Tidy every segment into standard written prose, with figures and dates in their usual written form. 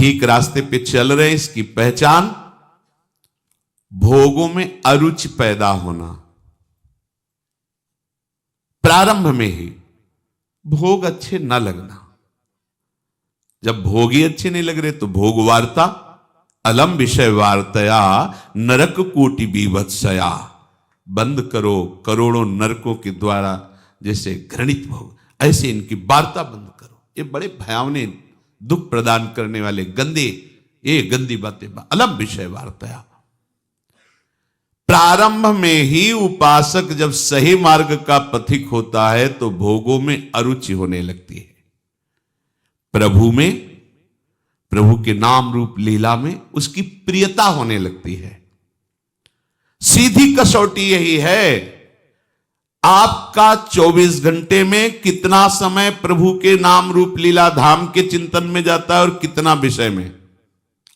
ठीक रास्ते पे चल रहे हैं, इसकी पहचान भोगों में अरुचि पैदा होना। प्रारंभ में ही भोग अच्छे न लगना। जब भोग ही अच्छे नहीं लग रहे तो भोग वार्ता अलम विषय वार्तया नरक कोटि बीभत्सया। बंद करो करोड़ों नरकों के द्वारा जैसे घृणित भोग, ऐसे इनकी वार्ता बंद करो। ये बड़े भयावने दुख प्रदान करने वाले गंदे, ये गंदी बातें अलम विषय वार्तया। प्रारंभ में ही उपासक जब सही मार्ग का पथिक होता है तो भोगों में अरुचि होने लगती है। प्रभु में, प्रभु के नाम रूप लीला में उसकी प्रियता होने लगती है। सीधी कसौटी यही है, आपका 24 घंटे में कितना समय प्रभु के नाम रूप लीला धाम के चिंतन में जाता है और कितना विषय में।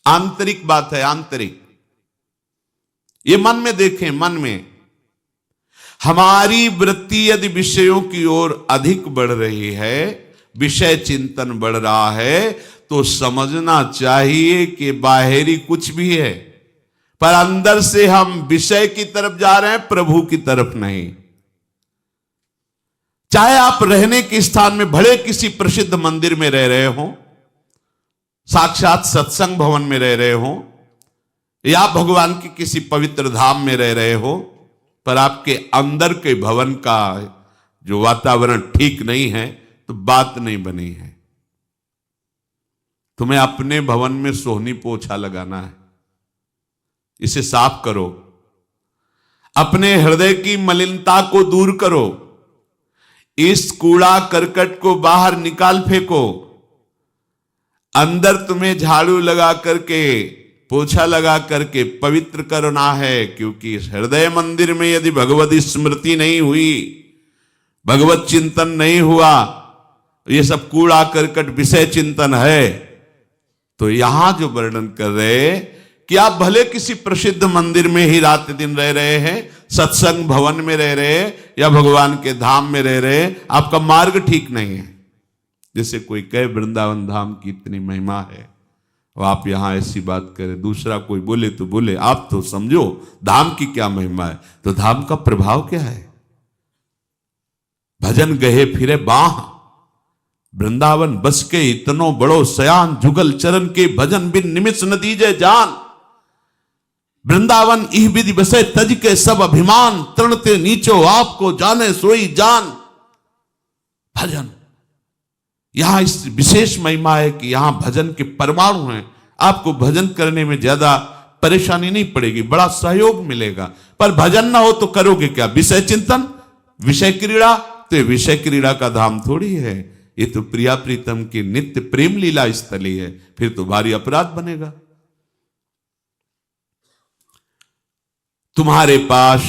आंतरिक बात है, आंतरिक। ये मन में देखें, मन में हमारी वृत्ति यदि विषयों की ओर अधिक बढ़ रही है, विषय चिंतन बढ़ रहा है, तो समझना चाहिए कि बाहरी कुछ भी है पर अंदर से हम विषय की तरफ जा रहे हैं, प्रभु की तरफ नहीं। चाहे आप रहने के स्थान में भले किसी प्रसिद्ध मंदिर में रह रहे हो, साक्षात सत्संग भवन में रह रहे हो, या भगवान के किसी पवित्र धाम में रह रहे हो, पर आपके अंदर के भवन का जो वातावरण ठीक नहीं है तो बात नहीं बनी है। तुम्हें अपने भवन में सोहनी पोछा लगाना है, इसे साफ करो। अपने हृदय की मलिनता को दूर करो। इस कूड़ा करकट को बाहर निकाल फेंको। अंदर तुम्हें झाड़ू लगा करके, पोछा लगा करके पवित्र करना है, क्योंकि हृदय मंदिर में यदि भगवती स्मृति नहीं हुई, भगवत चिंतन नहीं हुआ, ये सब कूड़ा करकट विषय चिंतन है, तो यहां जो वर्णन कर रहे कि आप भले किसी प्रसिद्ध मंदिर में ही रात दिन रह रहे हैं, सत्संग भवन में रह रहे हैं, या भगवान के धाम में रह रहे हैं, आपका मार्ग ठीक नहीं है। जैसे कोई कहे वृंदावन धाम की इतनी महिमा है, और आप यहां ऐसी बात करें, दूसरा कोई बोले तो बोले, आप तो समझो धाम की क्या महिमा है। तो धाम का प्रभाव क्या है? भजन गहे फिरे बाह, वृंदावन बस के इतनो बड़ो सयान, जुगल चरण के भजन बिन निमिष नतीजे जान। वृंदावन इह विधि बसे तज के सब अभिमान, तृणते नीचो आपको जाने सोई जान। भजन, यहां इस विशेष महिमा है कि यहां भजन के परमाणु हैं। आपको भजन करने में ज्यादा परेशानी नहीं पड़ेगी, बड़ा सहयोग मिलेगा। पर भजन ना हो तो करोगे क्या? विषय चिंतन, विषय क्रीड़ा। तो ये विषय क्रीड़ा का धाम थोड़ी है, ये तो प्रिया प्रीतम की नित्य प्रेम लीला स्थली है। फिर तो भारी अपराध बनेगा। तुम्हारे पास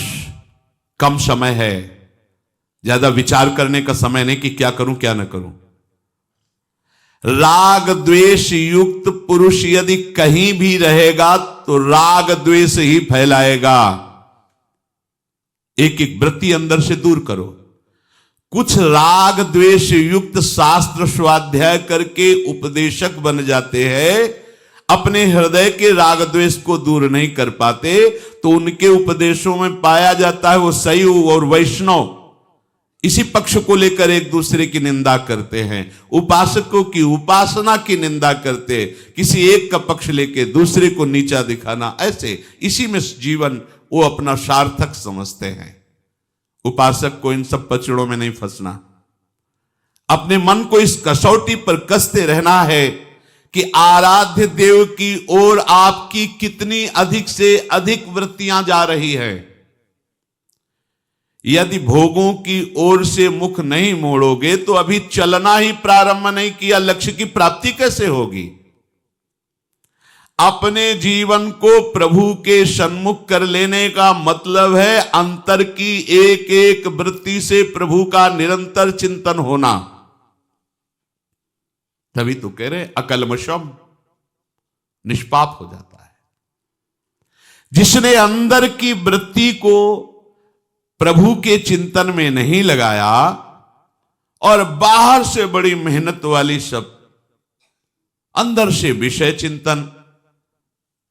कम समय है, ज्यादा विचार करने का समय नहीं कि क्या करूं क्या ना करूं। राग द्वेष युक्त पुरुष यदि कहीं भी रहेगा तो राग द्वेष ही फैलाएगा। एक एक वृत्ति अंदर से दूर करो। कुछ राग द्वेष युक्त शास्त्र स्वाध्याय करके उपदेशक बन जाते हैं, अपने हृदय के राग द्वेष को दूर नहीं कर पाते, तो उनके उपदेशों में पाया जाता है वो शैव और वैष्णव इसी पक्ष को लेकर एक दूसरे की निंदा करते हैं। उपासकों की उपासना की निंदा करते, किसी एक का पक्ष लेके दूसरे को नीचा दिखाना, ऐसे इसी में जीवन वो अपना सार्थक समझते हैं। उपासक को इन सब पचड़ों में नहीं फंसना। अपने मन को इस कसौटी पर कसते रहना है कि आराध्य देव की ओर आपकी कितनी अधिक से अधिक वृत्तियां जा रही है। यदि भोगों की ओर से मुख नहीं मोड़ोगे तो अभी चलना ही प्रारंभ नहीं किया, लक्ष्य की प्राप्ति कैसे होगी? अपने जीवन को प्रभु के सन्मुख कर लेने का मतलब है अंतर की एक एक वृत्ति से प्रभु का निरंतर चिंतन होना। तभी तो कह रहे अकल्मषम, निष्पाप हो जाता है। जिसने अंदर की वृत्ति को प्रभु के चिंतन में नहीं लगाया और बाहर से बड़ी मेहनत वाली सब अंदर से विषय चिंतन।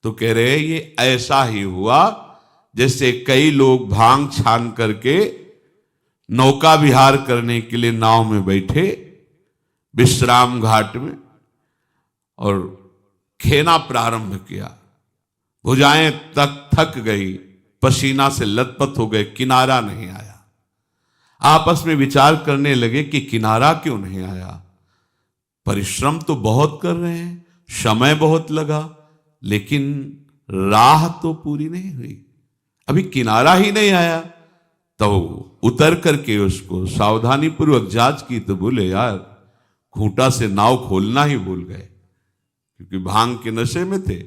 तो कह रहे ये ऐसा ही हुआ जैसे कई लोग भांग छान करके नौका विहार करने के लिए नाव में बैठे विश्राम घाट में और खेना प्रारंभ किया, भुजाएं तक थक गई, पसीना से लथपथ हो गए, किनारा नहीं आया। आपस में विचार करने लगे कि किनारा क्यों नहीं आया। परिश्रम तो बहुत कर रहे हैं, समय बहुत लगा, लेकिन राह तो पूरी नहीं हुई, अभी किनारा ही नहीं आया। तो उतर करके उसको सावधानी पूर्वक जांच की तो बोले यार खूंटा से नाव खोलना ही भूल गए, क्योंकि भांग के नशे में थे।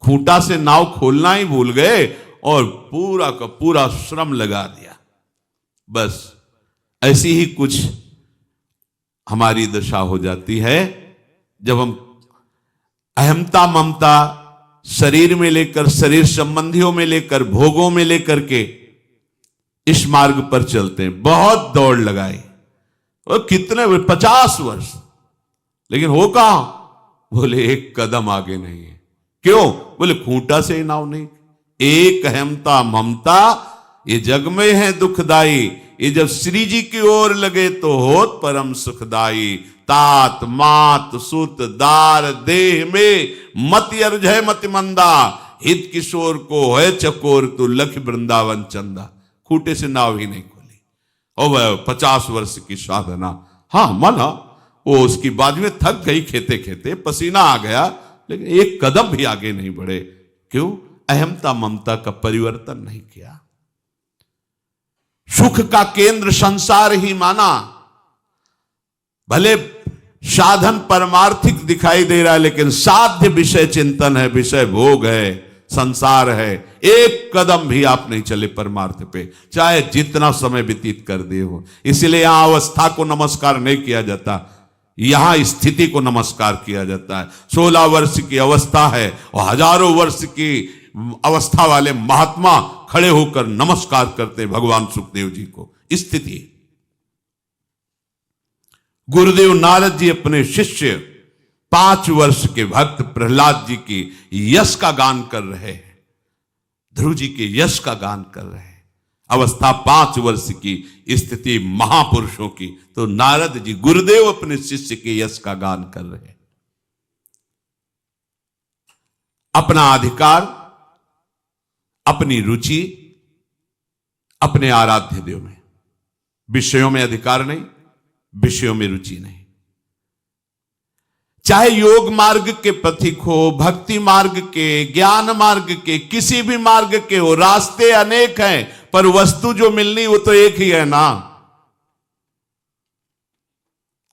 खूंटा से नाव खोलना ही भूल गए और पूरा का पूरा श्रम लगा दिया। बस ऐसी ही कुछ हमारी दशा हो जाती है जब हम अहमता ममता शरीर में लेकर, शरीर संबंधियों में लेकर, भोगों में लेकर के इस मार्ग पर चलते हैं। बहुत दौड़ लगाई और कितने 50 वर्ष, लेकिन हो कहां? बोले एक कदम आगे नहीं है। क्यों? बोले खूंटा से ही नाव नहीं। एक अहमता ममता ये जग में है दुखदाई, ये जब श्री जी की ओर लगे तो होत परम सुखदाई। तात मात सुत दार देह में मति अर्जय मति मंदा, हित किशोर को है चकोर तू लख वृंदावन चंदा। खूंटे से नाव ही नहीं खोली और वह 50 वर्ष की साधना। हाँ माना वो उसकी बाद में थक गई, खेते खेते पसीना आ गया, लेकिन एक कदम भी आगे नहीं बढ़े। क्यों? अहमता ममता का परिवर्तन नहीं किया। सुख का केंद्र संसार ही माना। भले साधन परमार्थिक दिखाई दे रहा है, लेकिन साध्य विषय चिंतन है, विषय भोग है, संसार है। एक कदम भी आप नहीं चले परमार्थ पे, चाहे जितना समय व्यतीत कर दिए हो। इसलिए यहां अवस्था को नमस्कार नहीं किया जाता, यहां स्थिति को नमस्कार किया जाता है। 16 वर्ष की अवस्था है और हजारों वर्ष की अवस्था वाले महात्मा खड़े होकर नमस्कार करते भगवान सुखदेव जी को। स्थिति। गुरुदेव नारद जी अपने शिष्य 5 वर्ष के भक्त प्रहलाद जी की यश का गान कर रहे हैं, ध्रुव जी के यश का गान कर रहे हैं। अवस्था 5 वर्ष की, स्थिति महापुरुषों की। तो नारद जी गुरुदेव अपने शिष्य के यश का गान कर रहे हैं। अपना अधिकार, अपनी रुचि, अपने आराध्य देव में। विषयों में अधिकार नहीं, विषयों में रुचि नहीं। चाहे योग मार्ग के पथिक हो, भक्ति मार्ग के, ज्ञान मार्ग के, किसी भी मार्ग के हो, रास्ते अनेक हैं, पर वस्तु जो मिलनी वो तो एक ही है ना।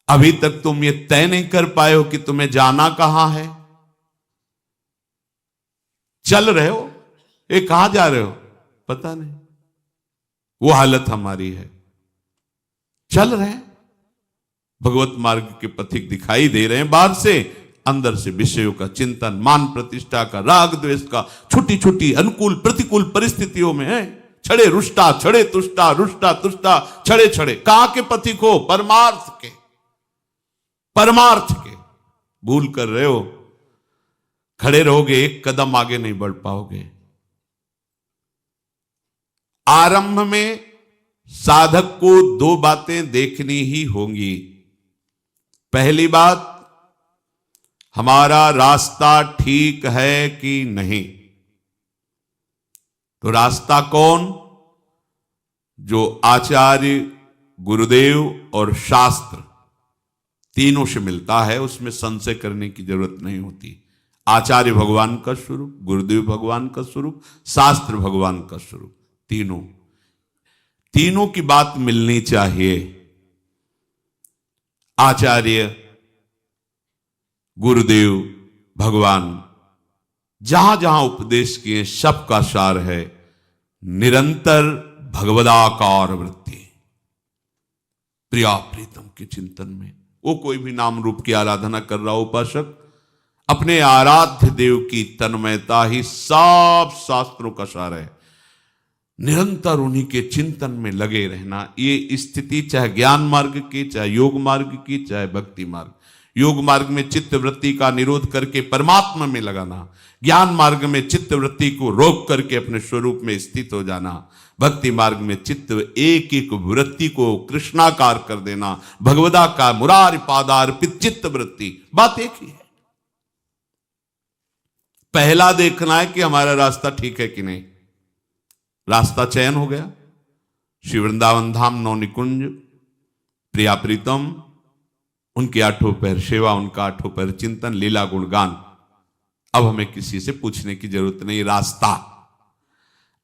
अभी तक तुम ये तय नहीं कर पाए हो कि तुम्हें जाना कहां है। चल रहे हो, ये कहां जा रहे हो पता नहीं। वो हालत हमारी है। चल रहे हैं, भगवत मार्ग के पथिक दिखाई दे रहे हैं बाहर से, अंदर से विषयों का चिंतन, मान प्रतिष्ठा का, राग द्वेष का, छोटी छोटी अनुकूल प्रतिकूल परिस्थितियों में है। छड़े रुष्टा, छड़े तुष्टा, रुष्टा तुष्टा, छड़े छड़े। कहां के पथिक हो? परमार्थ के, परमार्थ के। भूल कर रहे हो, खड़े रहोगे एक कदम आगे नहीं बढ़ पाओगे। आरंभ में साधक को 2 बातें देखनी ही होंगी। पहली बात, हमारा रास्ता ठीक है कि नहीं। तो रास्ता कौन? जो आचार्य, गुरुदेव और शास्त्र तीनों से मिलता है, उसमें संशय करने की जरूरत नहीं होती। आचार्य भगवान का स्वरूप, गुरुदेव भगवान का स्वरूप, शास्त्र भगवान का स्वरूप, तीनों की बात मिलनी चाहिए। आचार्य, गुरुदेव, भगवान जहां जहां उपदेश किए सबका सार है निरंतर भगवदाकार वृत्ति, प्रिया प्रीतम के चिंतन में। वो कोई भी नाम रूप की आराधना कर रहा उपासक, अपने आराध्य देव की तन्मयता ही सब शास्त्रों का सार है। निरंतर उन्हीं के चिंतन में लगे रहना, ये स्थिति चाहे ज्ञान मार्ग की, चाहे योग मार्ग की, चाहे भक्ति मार्ग, योग मार्ग में चित्त वृत्ति का निरोध करके परमात्मा में लगाना, ज्ञान मार्ग में चित्त वृत्ति को रोक करके अपने स्वरूप में स्थित हो जाना, भक्ति मार्ग में चित्त एक एक वृत्ति को कृष्णाकार कर देना, भगवदाकार मुरारि पादार्पित चित्त वृत्ति, बात एक ही है। पहला देखना है कि हमारा रास्ता ठीक है कि नहीं। रास्ता चयन हो गया, श्री वृंदावन धाम नौ निकुंज, प्रिया प्रीतम, उनके आठों पैर सेवा, उनका आठों पैर चिंतन, लीला गुणगान। अब हमें किसी से पूछने की जरूरत नहीं, रास्ता।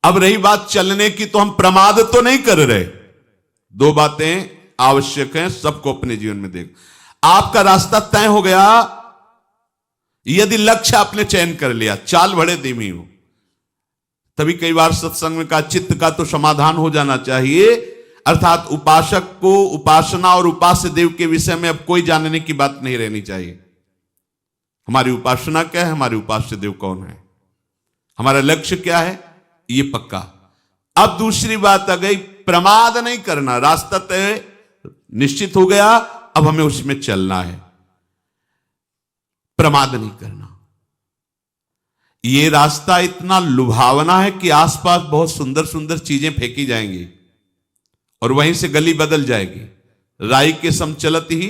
अब रही बात चलने की, तो हम प्रमाद तो नहीं कर रहे। दो बातें आवश्यक हैं सबको अपने जीवन में देख। आपका रास्ता तय हो गया यदि लक्ष्य आपने चयन कर लिया, चाल बड़े धीमी हो। तभी कई बार सत्संग में कहा चित्त का तो समाधान हो जाना चाहिए, अर्थात उपासक को उपासना और उपास्य देव के विषय में अब कोई जानने की बात नहीं रहनी चाहिए। हमारी उपासना क्या है, हमारे उपास्य देव कौन है, हमारा लक्ष्य क्या है, ये पक्का। अब दूसरी बात आ गई, प्रमाद नहीं करना। रास्ता तय निश्चित हो गया, अब हमें उसमें चलना है, प्रमाद नहीं करना। ये रास्ता इतना लुभावना है कि आसपास बहुत सुंदर सुंदर चीजें फेंकी जाएंगी और वहीं से गली बदल जाएगी। राई के सम चलत ही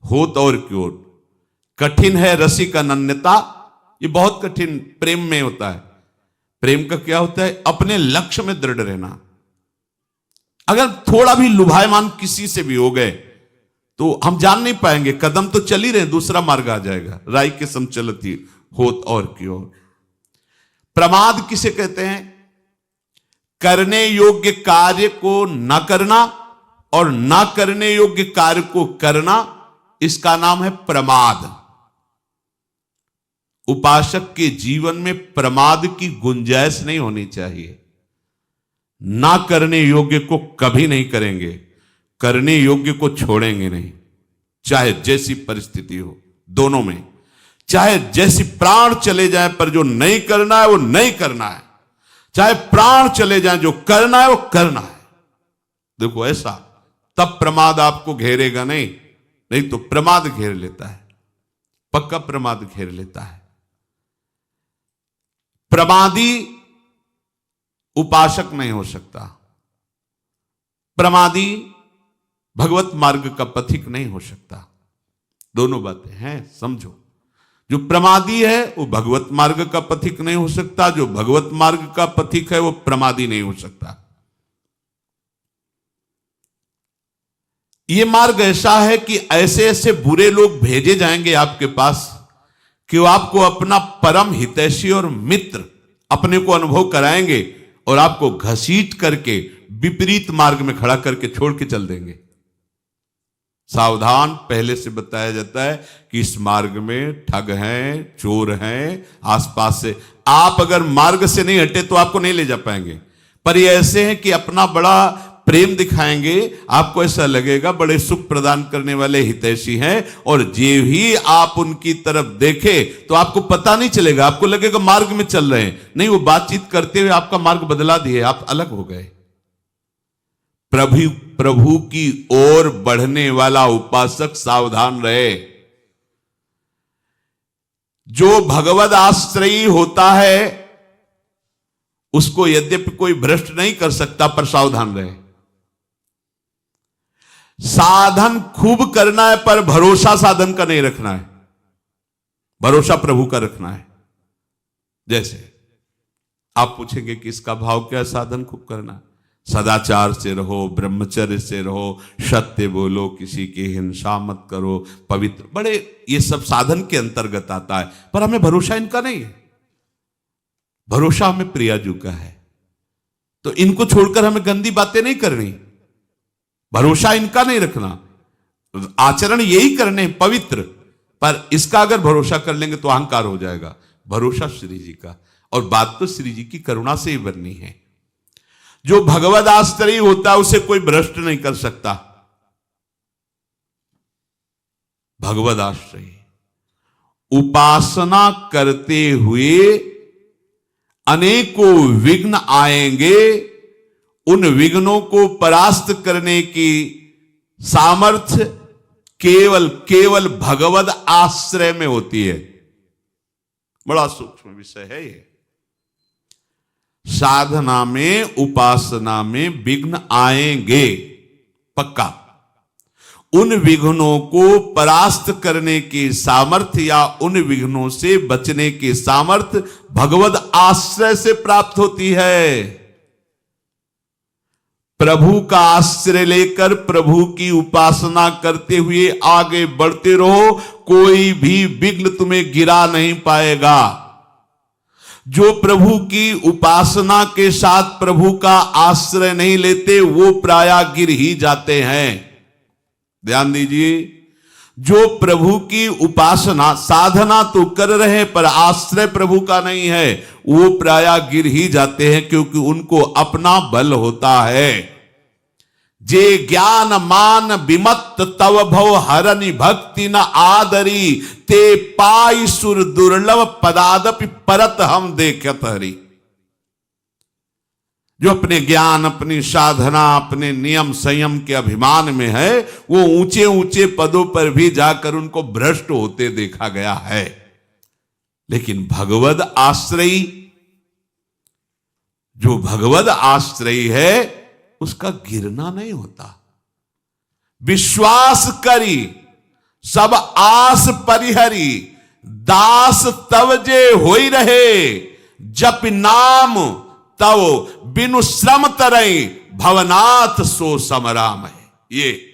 होत और क्यों, कठिन है रसिक अनन्यता। ये बहुत कठिन प्रेम में होता है। प्रेम का क्या होता है, अपने लक्ष्य में दृढ़ रहना। अगर थोड़ा भी लुभायमान किसी से भी हो गए तो हम जान नहीं पाएंगे, कदम तो चल ही रहे, दूसरा मार्ग आ जाएगा। राई के सम चलत ही होत और क्यों। प्रमाद किसे कहते हैं, करने योग्य कार्य को न करना और न करने योग्य कार्य को करना, इसका नाम है प्रमाद। उपासक के जीवन में प्रमाद की गुंजाइश नहीं होनी चाहिए। ना करने योग्य को कभी नहीं करेंगे, करने योग्य को छोड़ेंगे नहीं, चाहे जैसी परिस्थिति हो। दोनों में चाहे जैसी प्राण चले जाए, पर जो नहीं करना है वो नहीं करना है, चाहे प्राण चले जाए, जो करना है वो करना है। देखो ऐसा, तब प्रमाद आपको घेरेगा नहीं तो प्रमाद घेर लेता है, पक्का प्रमाद घेर लेता है। प्रमादी उपासक नहीं हो सकता, प्रमादी भगवत मार्ग का पथिक नहीं हो सकता। दोनों बातें हैं, समझो। जो प्रमादी है वो भगवत मार्ग का पथिक नहीं हो सकता, जो भगवत मार्ग का पथिक है वो प्रमादी नहीं हो सकता। ये मार्ग ऐसा है कि ऐसे ऐसे बुरे लोग भेजे जाएंगे आपके पास कि वो आपको अपना परम हितैषी और मित्र अपने को अनुभव कराएंगे और आपको घसीट करके विपरीत मार्ग में खड़ा करके छोड़ के चल देंगे। सावधान, पहले से बताया जाता है कि इस मार्ग में ठग हैं, चोर हैं, आसपास से। आप अगर मार्ग से नहीं हटे तो आपको नहीं ले जा पाएंगे, पर ये ऐसे हैं कि अपना बड़ा प्रेम दिखाएंगे, आपको ऐसा लगेगा बड़े सुख प्रदान करने वाले हितैषी हैं, और जे ही आप उनकी तरफ देखे तो आपको पता नहीं चलेगा, आपको लगेगा मार्ग में चल रहे हैं। नहीं, वो बातचीत करते हुए आपका मार्ग बदला दिए, आप अलग हो गए। प्रभु की ओर बढ़ने वाला उपासक सावधान रहे। जो भगवद आश्रयी होता है उसको यद्यपि कोई भ्रष्ट नहीं कर सकता, पर सावधान रहे। साधन खूब करना है, पर भरोसा साधन का नहीं रखना है, भरोसा प्रभु का रखना है। जैसे आप पूछेंगे कि इसका भाव क्या है, साधन खूब करना है। सदाचार से रहो, ब्रह्मचर्य से रहो, सत्य बोलो, किसी की हिंसा मत करो, पवित्र, बड़े ये सब साधन के अंतर्गत आता है, पर हमें भरोसा इनका नहीं है। भरोसा हमें प्रियाजू का है, तो इनको छोड़कर हमें गंदी बातें नहीं करनी, भरोसा इनका नहीं रखना। आचरण यही करने पवित्र, पर इसका अगर भरोसा कर लेंगे तो अहंकार हो जाएगा। भरोसा श्री जी का, और बात तो श्री जी की करुणा से ही बननी है। जो भगवद आश्रयी होता है उसे कोई भ्रष्ट नहीं कर सकता। भगवद आश्रयी उपासना करते हुए अनेकों विघ्न आएंगे, उन विघ्नों को परास्त करने की सामर्थ्य केवल केवल भगवद आश्रय में होती है। बड़ा सूक्ष्म विषय है ये। साधना में, उपासना में विघ्न आएंगे पक्का। उन विघ्नों को परास्त करने की सामर्थ्य या उन विघ्नों से बचने की सामर्थ्य भगवद आश्रय से प्राप्त होती है। प्रभु का आश्रय लेकर प्रभु की उपासना करते हुए आगे बढ़ते रहो, कोई भी विघ्न तुम्हें गिरा नहीं पाएगा। जो प्रभु की उपासना के साथ प्रभु का आश्रय नहीं लेते वो प्रायः गिर ही जाते हैं। ध्यान दीजिए, जो प्रभु की उपासना साधना तो कर रहे पर आश्रय प्रभु का नहीं है, वो प्रायः गिर ही जाते हैं, क्योंकि उनको अपना बल होता है। जे ज्ञान मान विमत्त तव भव हरनि भक्ति न आदरी, ते पाई सुर दुर्लभ पदादपि परत हम देखत हरि। जो अपने ज्ञान, अपनी साधना, अपने नियम संयम के अभिमान में है, वो ऊंचे ऊंचे पदों पर भी जाकर उनको भ्रष्ट होते देखा गया है। लेकिन भगवद आश्रयी, जो भगवद आश्रयी है उसका गिरना नहीं होता। विश्वास करी सब आस परिहरी, दास तव जे होई रहे, जप नाम तव बिनु श्रम तरई, भवनाथ सो समराम है। ये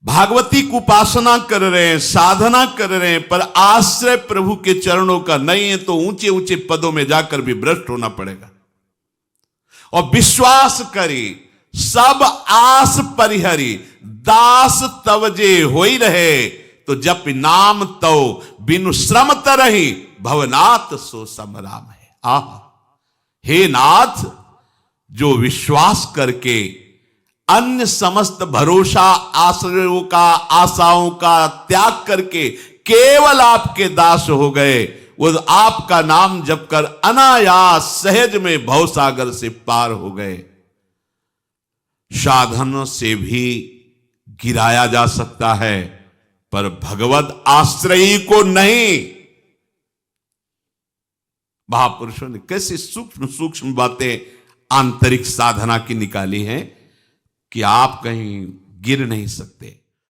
भागवती की उपासना कर रहे हैं, साधना कर रहे हैं, पर आश्रय प्रभु के चरणों का नहीं है तो ऊंचे ऊंचे पदों में जाकर भी भ्रष्ट होना पड़ेगा। और विश्वास करी सब आस परिहरी, दास तव जे होई रहे, तो जप नाम तव बिनु श्रम तरही, भवनाथ सो समराम है। आह, हे नाथ, जो विश्वास करके अन्य समस्त भरोसा आश्रयों का, आशाओं का त्याग करके केवल आपके दास हो गए, वो आपका नाम जप कर अनायास सहज में भवसागर से पार हो गए। साधन से भी गिराया जा सकता है, पर भगवत आश्रयी को नहीं। महापुरुषों ने कैसी सूक्ष्म सूक्ष्म बातें आंतरिक साधना की निकाली हैं कि आप कहीं गिर नहीं सकते।